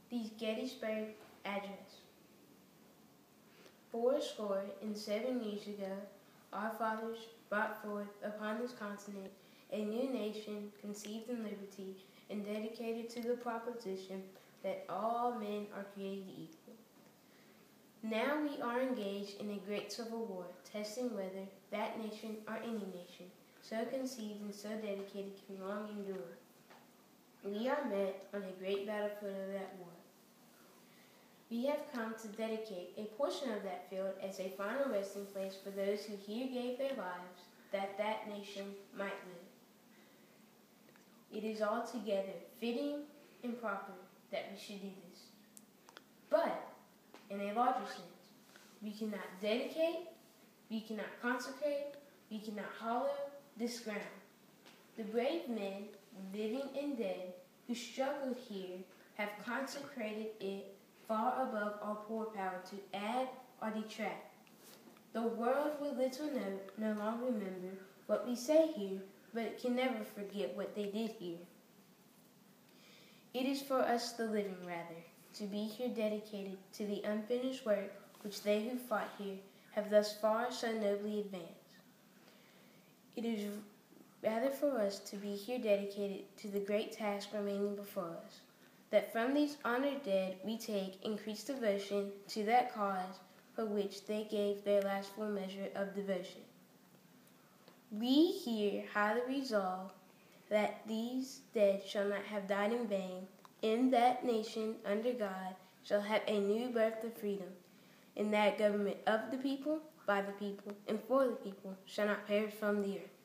the Gettysburg Address. 7 years ago, our fathers brought forth upon this continent a new nation conceived in liberty and dedicated to the proposition that all men are created equal. Now we are engaged in a great civil war, testing whether that nation or any nation, so conceived and so dedicated, can long endure. We are met on a great battlefield of that war. We have come to dedicate a portion of that field as a final resting place for those who here gave their lives that that nation might live. It is altogether fitting and proper that we should do this. But, in a larger sense, we cannot dedicate, we cannot consecrate, we cannot hallow this ground. The brave men, living and dead, who struggled here have consecrated it far above our poor power to add or detract. The world will little note, no longer remember what we say here, but it can never forget what they did here. It is for us, the living, rather, to be here dedicated to the unfinished work which they who fought here have thus far so nobly advanced. It is rather for us to be here dedicated to the great task remaining before us, that from these honored dead we take increased devotion to that cause for which they gave their last full measure of devotion. We here highly resolve that these dead shall not have died in vain, and that nation under God shall have a new birth of freedom, and that government of the people, by the people, and for the people shall not perish from the earth.